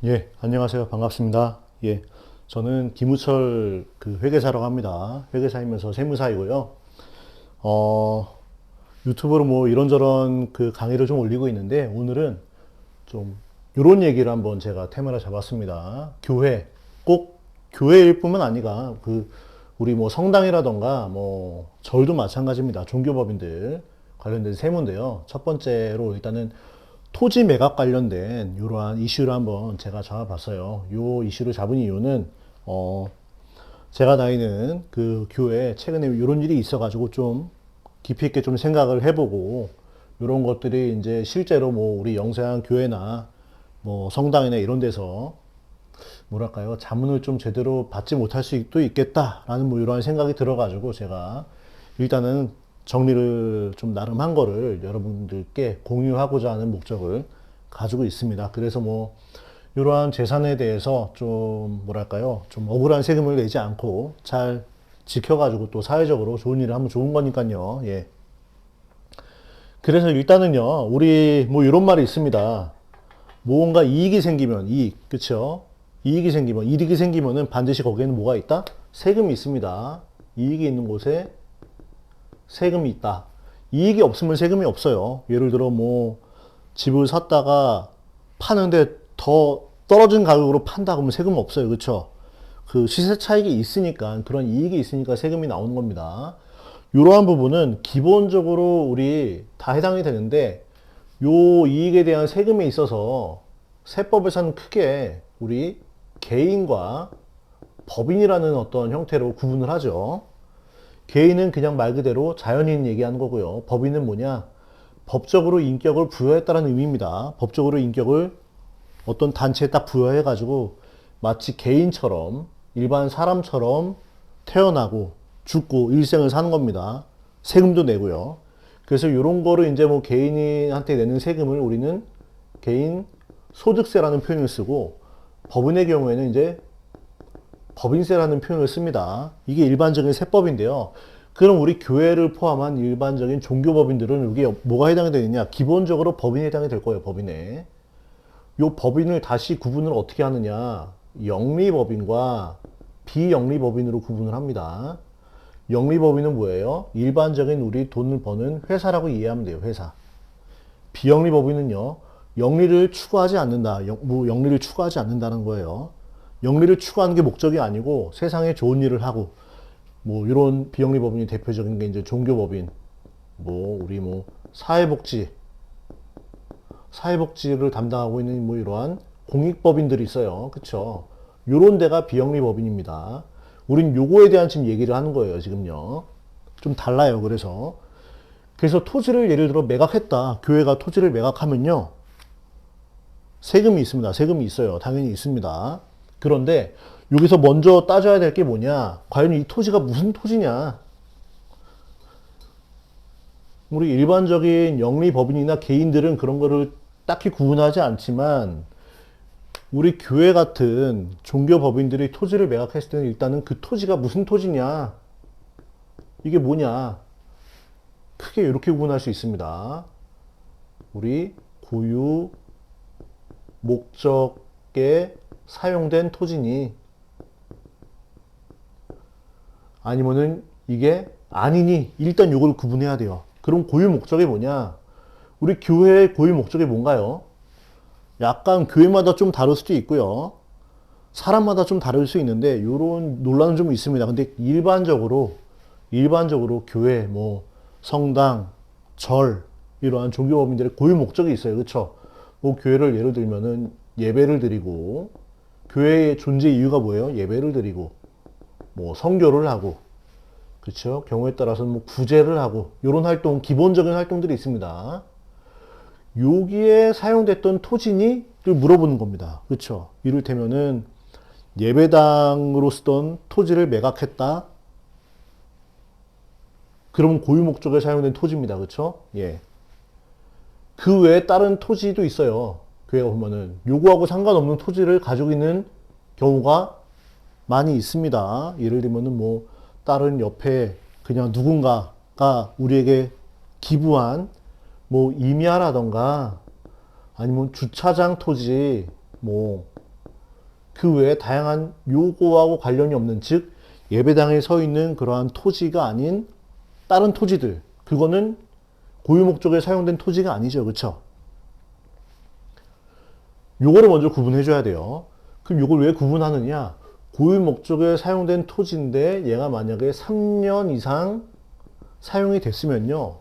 예, 안녕하세요. 반갑습니다. 예, 저는 김우철 그 회계사라고 합니다. 회계사이면서 세무사이고요. 어, 유튜브로 뭐 이런저런 그 강의를 좀 올리고 있는데 오늘은 좀 요런 얘기를 한번 제가 테마를 잡았습니다. 교회, 꼭 교회일 뿐만 아니라 그 우리 뭐 성당이라던가 뭐 절도 마찬가지입니다. 종교법인들 관련된 세무인데요. 첫 번째로 일단은 토지 매각 관련된 이러한 이슈를 한번 제가 잡아봤어요. 요 이슈를 잡은 이유는 제가 다니는 그 교회에 최근에 이런 일이 있어가지고 좀 깊이 있게 좀 생각을 해보고 이런 것들이 이제 실제로 뭐 우리 영세한 교회나 뭐 성당이나 이런 데서 뭐랄까요, 자문을 좀 제대로 받지 못할 수도 있겠다라는 뭐 이러한 생각이 들어가지고 제가 일단은 정리를 좀 나름 한 거를 여러분들께 공유하고자 하는 목적을 가지고 있습니다. 그래서 뭐 이러한 재산에 대해서 좀 뭐랄까요, 좀 억울한 세금을 내지 않고 잘 지켜가지고 또 사회적으로 좋은 일을 하면 좋은 거니까요. 예. 그래서 일단은요, 우리 뭐 이런 말이 있습니다. 뭔가 이익이 생기면 이익, 그쵸? 이익이 생기면, 이익이 생기면은 반드시 거기에는 뭐가 있다? 세금이 있습니다. 이익이 있는 곳에 세금이 있다. 이익이 없으면 세금이 없어요. 예를 들어 뭐 집을 샀다가 파는데 더 떨어진 가격으로 판다 그러면 세금 없어요. 그쵸? 그 시세 차익이 있으니까, 그런 이익이 있으니까 세금이 나오는 겁니다. 이러한 부분은 기본적으로 우리 다 해당이 되는데 요 이익에 대한 세금에 있어서 세법에서는 크게 우리 개인과 법인이라는 어떤 형태로 구분을 하죠. 개인은 그냥 말 그대로 자연인 얘기하는 거고요. 법인은 뭐냐? 법적으로 인격을 부여했다는 의미입니다. 법적으로 인격을 어떤 단체에 딱 부여해가지고 마치 개인처럼 일반 사람처럼 태어나고 죽고 일생을 사는 겁니다. 세금도 내고요. 그래서 이런 거를 이제 뭐 개인한테 내는 세금을 우리는 개인 소득세라는 표현을 쓰고 법인의 경우에는 이제 법인세라는 표현을 씁니다. 이게 일반적인 세법인데요. 그럼 우리 교회를 포함한 일반적인 종교법인들은 이게 뭐가 해당이 되느냐? 기본적으로 법인에 해당이 될 거예요. 법인에. 요 법인을 다시 구분을 어떻게 하느냐? 영리법인과 비영리법인으로 구분을 합니다. 영리법인은 뭐예요? 일반적인 우리 돈을 버는 회사라고 이해하면 돼요. 회사. 비영리법인은요. 영리를 추구하지 않는다. 뭐 영리를 추구하지 않는다는 거예요. 영리를 추구하는 게 목적이 아니고 세상에 좋은 일을 하고 뭐 이런 비영리법인이 대표적인 게 이제 종교법인, 뭐 우리 뭐 사회복지를 담당하고 있는 뭐 이러한 공익법인들이 있어요. 그쵸? 요런 데가 비영리법인입니다. 우린 요거에 대한 지금 얘기를 하는 거예요. 지금요. 좀 달라요. 그래서 토지를 예를 들어 매각했다. 교회가 토지를 매각하면요. 세금이 있습니다. 세금이 있어요. 당연히 있습니다. 그런데 여기서 먼저 따져야 될 게 뭐냐? 과연 이 토지가 무슨 토지냐? 우리 일반적인 영리법인이나 개인들은 그런 거를 딱히 구분하지 않지만 우리 교회 같은 종교법인들이 토지를 매각했을 때는 일단은 그 토지가 무슨 토지냐? 이게 뭐냐? 크게 이렇게 구분할 수 있습니다. 우리 고유 목적에 사용된 토지니 아니면은 이게 아니니 일단 이걸 구분해야 돼요. 그럼 고유 목적이 뭐냐? 우리 교회의 고유 목적이 뭔가요? 약간 교회마다 좀 다를 수도 있고요. 사람마다 좀 다를 수 있는데 이런 논란은 좀 있습니다. 근데 일반적으로 교회, 뭐 성당, 절 이러한 종교법인들의 고유 목적이 있어요. 그렇죠? 뭐 교회를 예를 들면은 예배를 드리고 교회의 존재 이유가 뭐예요? 예배를 드리고 뭐 선교를 하고 그렇죠? 경우에 따라서는 뭐 구제를 하고 이런 활동, 기본적인 활동들이 있습니다. 여기에 사용됐던 토지니를 물어보는 겁니다. 그렇죠? 이를테면은 예배당으로 쓰던 토지를 매각했다. 그러면 고유 목적에 사용된 토지입니다. 그렇죠? 예. 그 외에 다른 토지도 있어요. 교회가 보면은 요거하고 상관없는 토지를 가지고 있는 경우가 많이 있습니다. 예를 들면은 뭐 다른 옆에 그냥 누군가가 우리에게 기부한 뭐 임야라던가 아니면 주차장 토지, 뭐 그 외에 다양한 요거하고 관련이 없는, 즉 예배당에 서 있는 그러한 토지가 아닌 다른 토지들, 그거는 고유 목적에 사용된 토지가 아니죠. 그쵸? 요거를 먼저 구분해 줘야 돼요. 그럼 요걸 왜 구분하느냐? 고유 목적에 사용된 토지인데 얘가 만약에 3년 이상 사용이 됐으면요,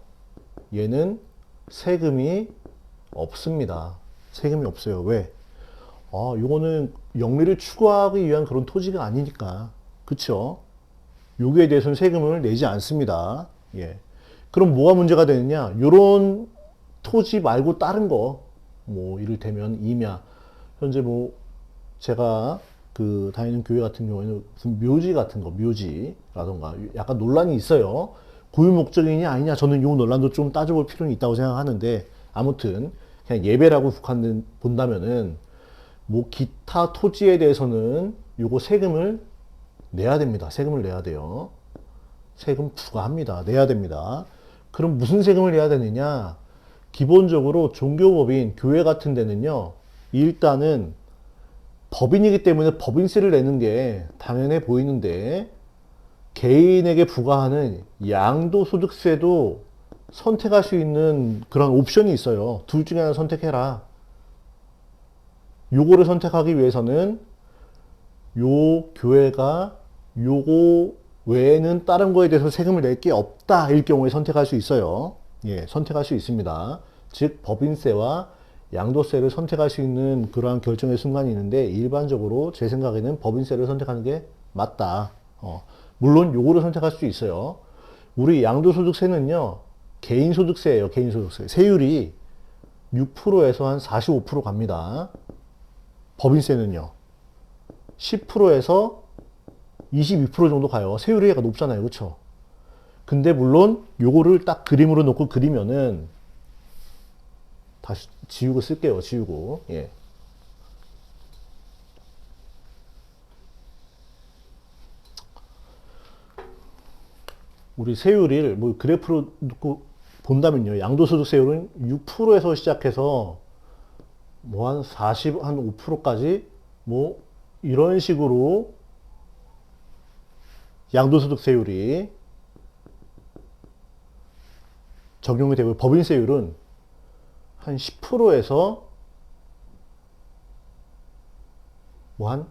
얘는 세금이 없습니다. 세금이 없어요. 왜? 요거는 영리를 추구하기 위한 그런 토지가 아니니까. 그쵸? 여기에 대해서는 세금을 내지 않습니다. 예. 그럼 뭐가 문제가 되느냐? 요런 토지 말고 다른 거, 뭐, 이를테면 임야. 현재 뭐, 제가 그 다니는 교회 같은 경우에는 무슨 묘지 같은 거, 묘지라던가 약간 논란이 있어요. 고유 목적이냐 아니냐, 저는 요 논란도 좀 따져볼 필요는 있다고 생각하는데, 아무튼 그냥 예배라고 본다면은 뭐 기타 토지에 대해서는 요거 세금을 내야 됩니다. 세금을 내야 돼요. 세금 부과합니다. 내야 됩니다. 그럼 무슨 세금을 내야 되느냐? 기본적으로 종교법인, 교회 같은 데는요, 일단은 법인이기 때문에 법인세를 내는 게 당연해 보이는데, 개인에게 부과하는 양도소득세도 선택할 수 있는 그런 옵션이 있어요. 둘 중에 하나 선택해라. 요거를 선택하기 위해서는 요 교회가 요거 외에는 다른 거에 대해서 세금을 낼 게 없다 일 경우에 선택할 수 있어요. 예, 선택할 수 있습니다. 즉 법인세와 양도세를 선택할 수 있는 그러한 결정의 순간이 있는데, 일반적으로 제 생각에는 법인세를 선택하는 게 맞다. 물론 요거를 선택할 수 있어요. 우리 양도소득세는요, 개인소득세예요. 개인소득세. 세율이 6%에서 한 45% 갑니다. 법인세는요, 10%에서 22% 정도 가요. 세율이 약간 높잖아요. 그쵸? 근데 물론 요거를 딱 그림으로 놓고 그리면은, 다시 지우고 쓸게요. 지우고. 예. 우리 세율을 뭐 그래프로 놓고 본다면요, 양도소득세율은 6%에서 시작해서 뭐 한 40, 한 5%까지 뭐 이런 식으로 양도소득세율이 적용이 되고, 법인세율은 한 10%에서 뭐 한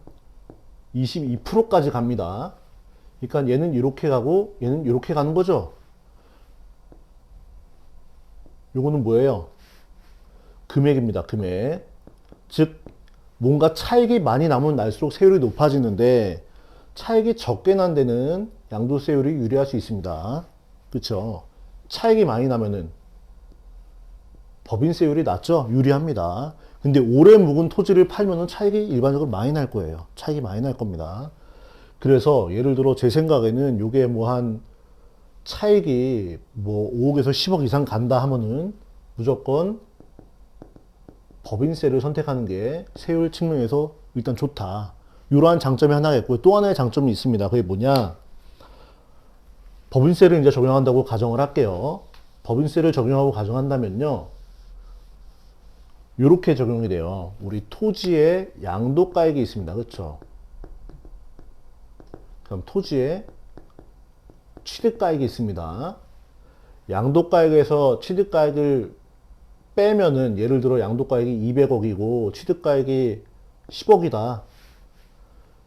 22%까지 갑니다. 그러니까 얘는 이렇게 가고 얘는 이렇게 가는 거죠. 요거는 뭐예요? 금액입니다. 금액. 즉 뭔가 차익이 많이 나면 날수록 세율이 높아지는데, 차익이 적게 난 데는 양도세율이 유리할 수 있습니다. 그쵸? 차익이 많이 나면은 법인세율이 낮죠? 유리합니다. 근데 오래 묵은 토지를 팔면은 차익이 일반적으로 많이 날 거예요. 차익이 많이 날 겁니다. 그래서 예를 들어 제 생각에는 요게 뭐 한 차익이 뭐 5억에서 10억 이상 간다 하면은 무조건 법인세를 선택하는 게 세율 측면에서 일단 좋다. 이러한 장점이 하나가 있고요. 또 하나의 장점이 있습니다. 그게 뭐냐? 법인세를 이제 적용한다고 가정을 할게요. 법인세를 적용하고 가정한다면요, 이렇게 적용이 돼요. 우리 토지에 양도가액이 있습니다. 그렇죠? 그럼 토지에 취득가액이 있습니다. 양도가액에서 취득가액을 빼면은, 예를 들어 양도가액이 200억이고 취득가액이 10억이다.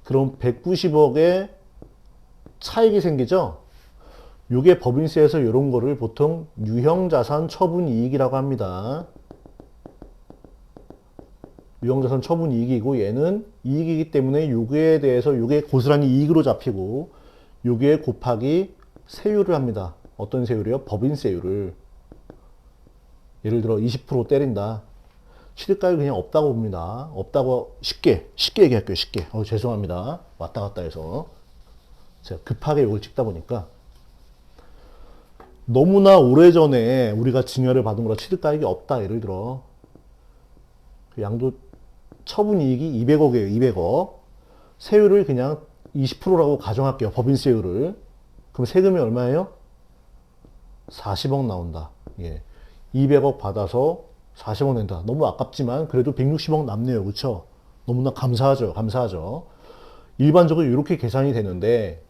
그럼 190억의 차익이 생기죠? 요게 법인세에서 이런 거를 보통 유형자산 처분이익이라고 합니다. 유형자산 처분이익이고, 얘는 이익이기 때문에 요게 대해서 요게 고스란히 이익으로 잡히고, 요게 곱하기 세율을 합니다. 어떤 세율이요? 법인세율을. 예를 들어 20% 때린다. 취득가액이 그냥 없다고 봅니다. 없다고 쉽게 얘기할게요. 쉽게. 죄송합니다. 왔다 갔다 해서 제가 급하게 이걸 찍다 보니까, 너무나 오래전에 우리가 증여를 받은 거라 취득가액이 없다. 예를 들어 양도 처분이익이 200억이에요. 200억. 세율을 그냥 20%라고 가정할게요. 법인세율을. 그럼 세금이 얼마예요? 40억 나온다. 예. 200억 받아서 40억 낸다. 너무 아깝지만 그래도 160억 남네요. 그쵸? 너무나 감사하죠. 감사하죠. 일반적으로 이렇게 계산이 되는데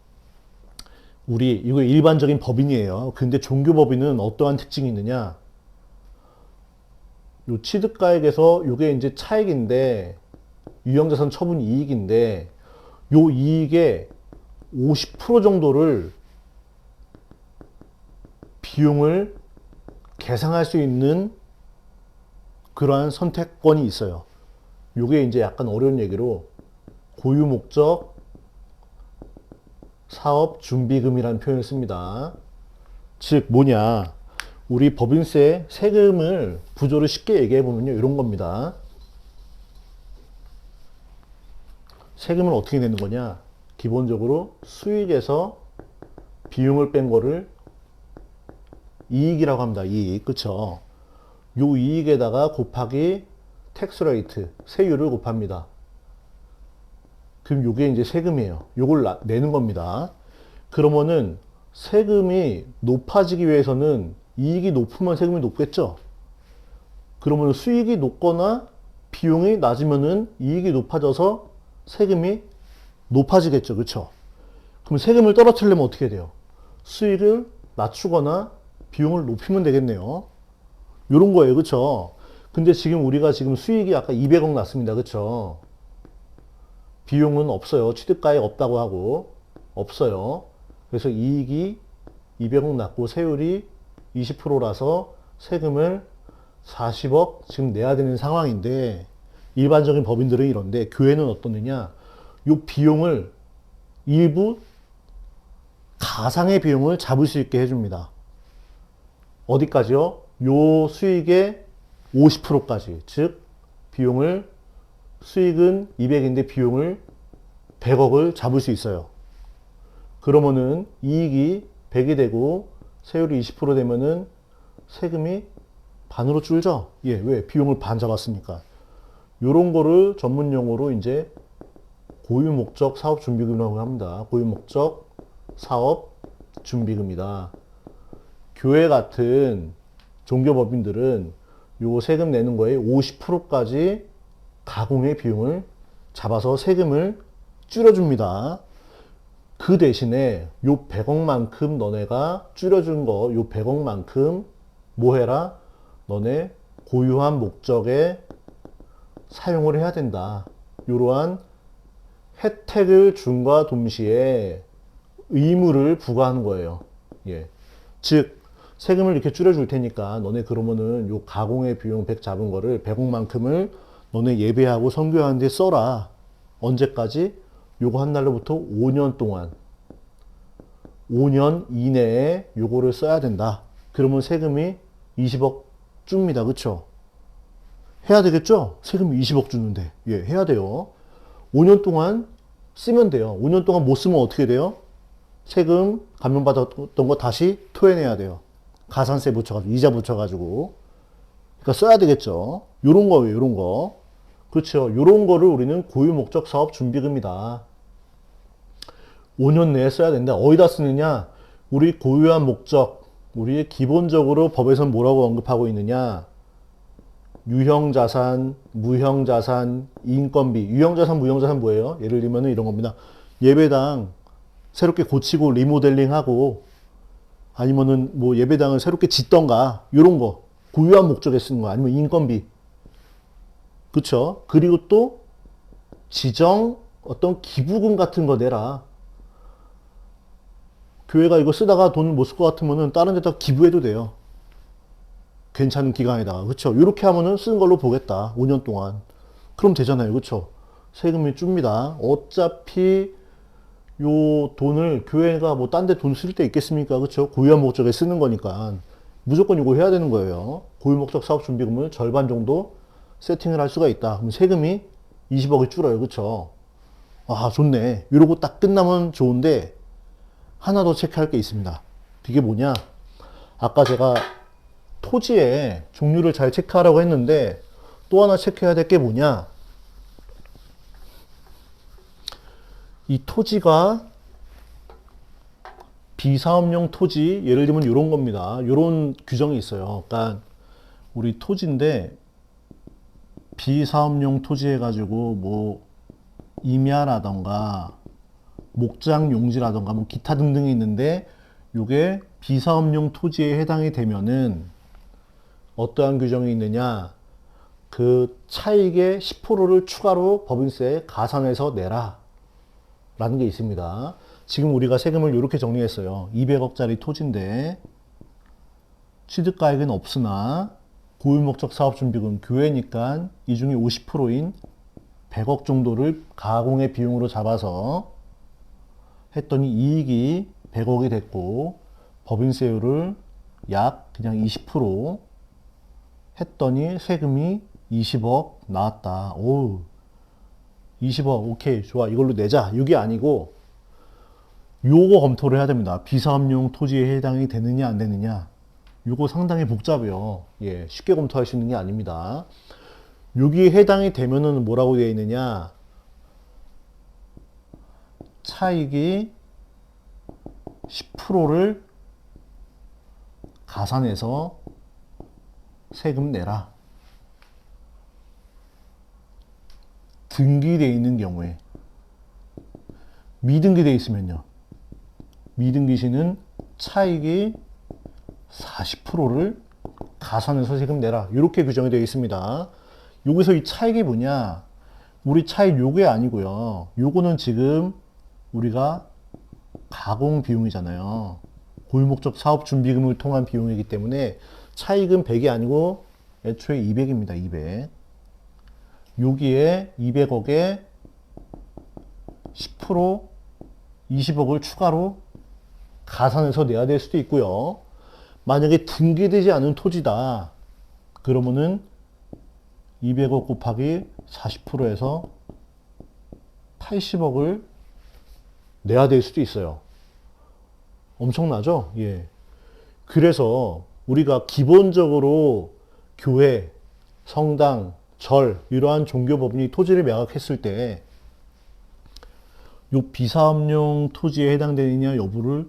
이거 일반적인 법인이에요. 근데 종교법인은 어떠한 특징이 있느냐? 요 취득가액에서 요게 이제 차익인데 유형자산 처분 이익인데 요 이익의 50% 정도를 비용을 계상할 수 있는 그러한 선택권이 있어요. 요게 이제 약간 어려운 얘기로 고유 목적 사업 준비금이라는 표현을 씁니다. 즉 뭐냐? 우리 법인세 세금을 구조를 쉽게 얘기해 보면요. 이런 겁니다. 세금을 어떻게 내는 거냐? 기본적으로 수익에서 비용을 뺀 거를 이익이라고 합니다. 이익. 그쵸? 요 이익에다가 곱하기 텍스 레이트, 세율을 곱합니다. 그럼 요게 이제 세금이에요. 요걸 내는 겁니다. 그러면은 세금이 높아지기 위해서는 이익이 높으면 세금이 높겠죠? 그러면 수익이 높거나 비용이 낮으면은 이익이 높아져서 세금이 높아지겠죠. 그쵸? 그럼 세금을 떨어뜨리려면 어떻게 돼요? 수익을 낮추거나 비용을 높이면 되겠네요. 요런 거예요. 그쵸? 근데 지금 우리가 지금 수익이 아까 200억 났습니다. 그쵸? 비용은 없어요. 취득가액 없다고 하고 없어요. 그래서 이익이 200억 났고 세율이 20%라서 세금을 40억 지금 내야 되는 상황인데 일반적인 법인들은 이런데 교회는 어떻느냐? 요 비용을 일부 가상의 비용을 잡을 수 있게 해줍니다. 어디까지요? 요 수익의 50%까지. 즉 수익은 200인데 비용을 100억을 잡을 수 있어요. 그러면은 이익이 100이 되고 세율이 20% 되면은 세금이 반으로 줄죠. 예, 왜? 비용을 반 잡았으니까. 요런 거를 전문 용어로 이제 고유 목적 사업 준비금이라고 합니다. 고유 목적 사업 준비금이다. 교회 같은 종교법인들은 요 세금 내는 거에 50%까지 가공의 비용을 잡아서 세금을 줄여줍니다. 그 대신에 요 100억만큼 너네가 줄여준 거, 요 100억만큼 뭐 해라? 너네 고유한 목적에 사용을 해야 된다. 이러한 혜택을 준과 동시에 의무를 부과하는 거예요. 예. 즉, 세금을 이렇게 줄여줄 테니까 너네 그러면은 요 가공의 비용 100 잡은 거를 100억만큼을 너네 예배하고 선교하는 데 써라. 언제까지? 요거 한 날로부터 5년 동안. 5년 이내에 요거를 써야 된다. 그러면 세금이 20억 줍니다. 그쵸? 해야 되겠죠? 세금이 20억 주는데. 예, 해야 돼요. 5년 동안 쓰면 돼요. 5년 동안 못 쓰면 어떻게 돼요? 세금 감면받았던 거 다시 토해내야 돼요. 가산세 붙여가지고, 이자 붙여가지고. 그러니까 써야 되겠죠. 요런 거예요, 요런 거. 그렇죠. 요런 거를 우리는 고유목적 사업 준비금이다. 5년 내에 써야 된다. 어디다 쓰느냐? 우리 고유한 목적, 우리 기본적으로 법에선 뭐라고 언급하고 있느냐? 유형자산, 무형자산, 인건비. 유형자산, 무형자산 뭐예요? 예를 들면 이런 겁니다. 예배당 새롭게 고치고 리모델링하고 아니면은 뭐 예배당을 새롭게 짓던가 요런 거 고유한 목적에 쓰는 거 아니면 인건비. 그쵸? 그리고 또 지정 어떤 기부금 같은 거 내라. 교회가 이거 쓰다가 돈 못 쓸 것 같으면은 다른 데다 기부해도 돼요. 괜찮은 기간에다가. 그쵸? 이렇게 하면은 쓰는 걸로 보겠다. 5년 동안. 그럼 되잖아요. 그쵸? 세금이 줍니다. 어차피 요 돈을 교회가 뭐 딴 데 돈 쓸 때 있겠습니까? 그쵸? 고유한 목적에 쓰는 거니까. 무조건 이거 해야 되는 거예요. 고유 목적 사업 준비금을 절반 정도 세팅을 할 수가 있다. 그럼 세금이 20억이 줄어요. 그쵸? 아, 좋네. 이러고 딱 끝나면 좋은데, 하나 더 체크할 게 있습니다. 그게 뭐냐? 아까 제가 토지의 종류를 잘 체크하라고 했는데, 또 하나 체크해야 될 게 뭐냐? 이 토지가 비사업용 토지, 예를 들면 이런 겁니다. 이런 규정이 있어요. 그러니까 우리 토지인데, 비사업용 토지 해가지고 뭐 임야라던가 목장 용지라던가 뭐 기타 등등이 있는데 요게 비사업용 토지에 해당이 되면은 어떠한 규정이 있느냐? 그 차익의 10%를 추가로 법인세에 가산해서 내라 라는 게 있습니다. 지금 우리가 세금을 이렇게 정리했어요. 200억짜리 토지인데 취득가액은 없으나 고유목적 사업준비금 교회니까 이 중에 50%인 100억 정도를 가공의 비용으로 잡아서 했더니 이익이 100억이 됐고 법인세율을 약 그냥 20% 했더니 세금이 20억 나왔다. 오, 20억 오케이 좋아 이걸로 내자. 이게 아니고 요거 검토를 해야 됩니다. 비사업용 토지에 해당이 되느냐 안 되느냐. 요거 상당히 복잡해요. 예, 쉽게 검토할 수 있는 게 아닙니다. 여기에 해당이 되면은 뭐라고 되어 있느냐. 차익이 10%를 가산해서 세금 내라. 등기되어 있는 경우에. 미등기되어 있으면요. 미등기시는 차익이 40%를 가산해서 세금 내라. 이렇게 규정이 되어 있습니다. 여기서 이 차익이 뭐냐? 우리 차익 요게 아니고요. 요거는 지금 우리가 가공 비용이잖아요. 고유목적 사업 준비금을 통한 비용이기 때문에 차익은 100이 아니고 애초에 200입니다. 200. 여기에 200억에 10% 20억을 추가로 가산해서 내야 될 수도 있고요. 만약에 등기되지 않은 토지다. 그러면은 200억 곱하기 40%에서 80억을 내야 될 수도 있어요. 엄청나죠? 예. 그래서 우리가 기본적으로 교회, 성당, 절, 이러한 종교법인이 토지를 매각했을 때 요 비사업용 토지에 해당되느냐 여부를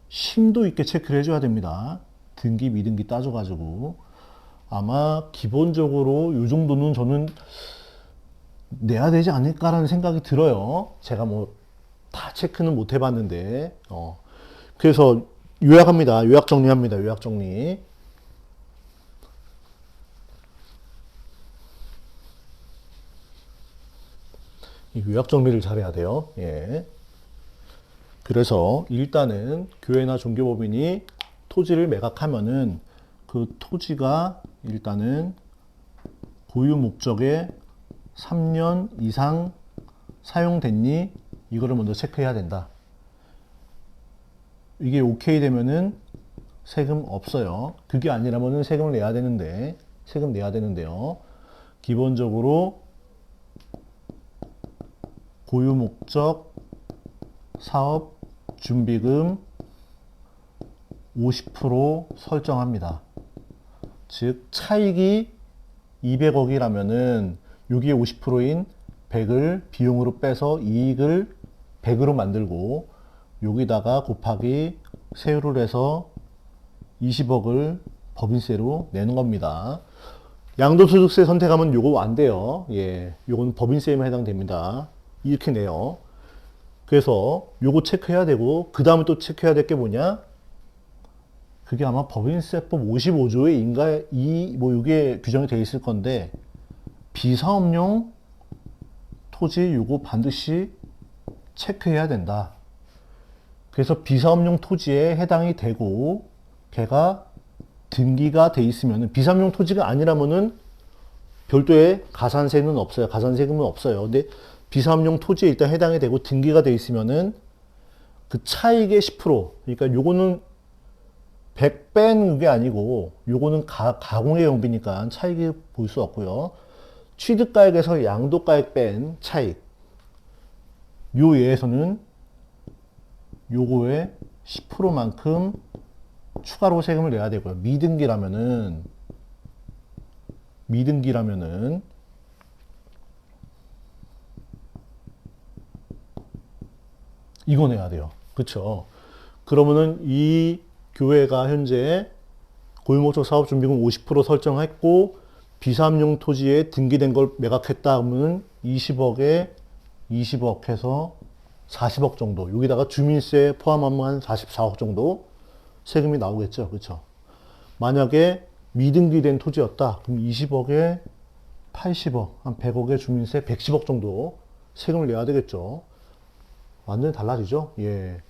심도 있게 체크를 해줘야 됩니다. 등기, 미등기 따져가지고. 아마 기본적으로 요 정도는 저는 내야 되지 않을까라는 생각이 들어요. 제가 뭐 다 체크는 못 해봤는데. 그래서 요약합니다. 요약 정리합니다. 요약 정리. 요약 정리를 잘해야 돼요. 예. 그래서 일단은 교회나 종교법인이 토지를 매각하면은 그 토지가 일단은 고유 목적에 3년 이상 사용됐니? 이거를 먼저 체크해야 된다. 이게 오케이 되면은 세금 없어요. 그게 아니라면은 세금을 내야 되는데, 세금 내야 되는데요. 기본적으로 고유 목적 사업 준비금 50% 설정합니다. 즉 차익이 200억이라면은 여기에 50%인 100을 비용으로 빼서 이익을 100으로 만들고 여기다가 곱하기 세율을 해서 20억을 법인세로 내는 겁니다. 양도소득세 선택하면 요거 안 돼요. 예, 요건 법인세에만 해당됩니다. 이렇게 내요. 그래서 요거 체크해야 되고 그 다음에 또 체크해야 될 게 뭐냐? 그게 아마 법인세법 55조에 인가 뭐 이게 규정이 되어 있을 건데 비사업용 토지 요거 반드시 체크해야 된다. 그래서 비사업용 토지에 해당이 되고 걔가 등기가 돼 있으면은 비사업용 토지가 아니라면은 별도의 가산세는 없어요. 가산세금은 없어요. 근데 비사업용 토지에 일단 해당이 되고 등기가 돼 있으면은 그 차익의 10% 그러니까 요거는 100 뺀 게 아니고 요거는 가공의 영비니까 차익이 볼 수 없고요. 취득가액에서 양도가액 뺀 차익 요 예에서는 요거의 10%만큼 추가로 세금을 내야 되고요. 미등기라면은 이거 내야 돼요. 그쵸? 그러면은 이 교회가 현재 고유목적 사업준비금 50% 설정했고 비삼용 토지에 등기된 걸 매각했다 하면 20억에 20억 해서 40억 정도. 여기다가 주민세 포함하면 한 44억 정도 세금이 나오겠죠. 그렇죠? 만약에 미등기된 토지였다. 그럼 20억에 80억, 한 100억의 주민세 110억 정도 세금을 내야 되겠죠. 완전히 달라지죠. 예.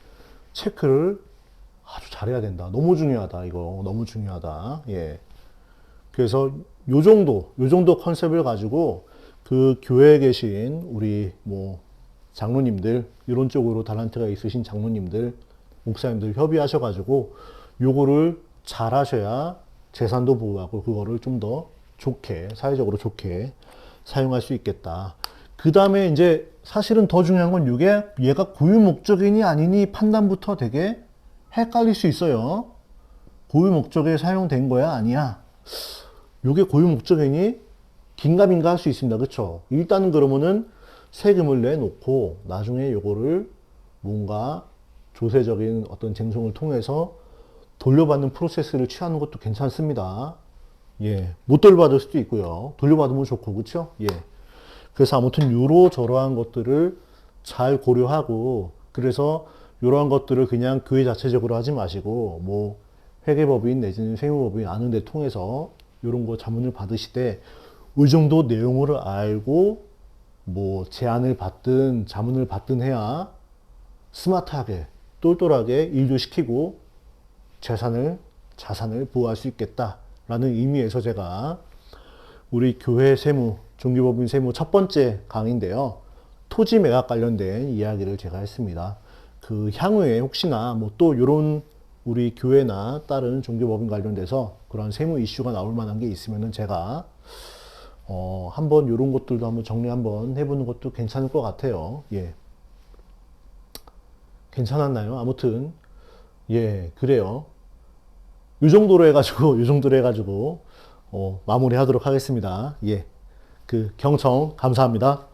체크를 아주 잘해야 된다. 너무 중요하다. 이거 너무 중요하다. 예. 그래서 요 정도 컨셉을 가지고 그 교회에 계신 우리 뭐 장로님들, 이런 쪽으로 달란트가 있으신 장로님들, 목사님들 협의하셔가지고 요거를 잘 하셔야 재산도 보호하고 그거를 좀 더 좋게, 사회적으로 좋게 사용할 수 있겠다. 그 다음에 이제 사실은 더 중요한 건 이게 얘가 고유 목적이니 아니니 판단부터 되게 헷갈릴 수 있어요. 고유 목적에 사용된 거야? 아니야? 요게 고유 목적이니 긴가민가 할 수 있습니다. 그쵸? 일단은 그러면은 세금을 내놓고 나중에 요거를 뭔가 조세적인 어떤 쟁송을 통해서 돌려받는 프로세스를 취하는 것도 괜찮습니다. 예. 못 돌려받을 수도 있고요. 돌려받으면 좋고, 그쵸? 예. 그래서 아무튼 요러저러한 것들을 잘 고려하고, 그래서 요러한 것들을 그냥 교회 자체적으로 하지 마시고, 뭐, 회계법인 내지는 세무법인 아는 데 통해서 요런 거 자문을 받으시되, 이 정도 내용을 알고, 뭐, 제안을 받든 자문을 받든 해야 스마트하게, 똘똘하게 일도 시키고, 자산을 보호할 수 있겠다라는 의미에서 제가 우리 교회 세무, 종교법인 세무 첫 번째 강의인데요. 토지 매각 관련된 이야기를 제가 했습니다. 그 향후에 혹시나 뭐 또 이런 우리 교회나 다른 종교법인 관련돼서 그런 세무 이슈가 나올 만한 게 있으면은 제가 한번 이런 것들도 한번 정리 한번 해보는 것도 괜찮을 것 같아요. 예. 괜찮았나요? 아무튼 예, 그래요. 요 정도로 해가지고 마무리 하도록 하겠습니다. 예. 그 경청 감사합니다.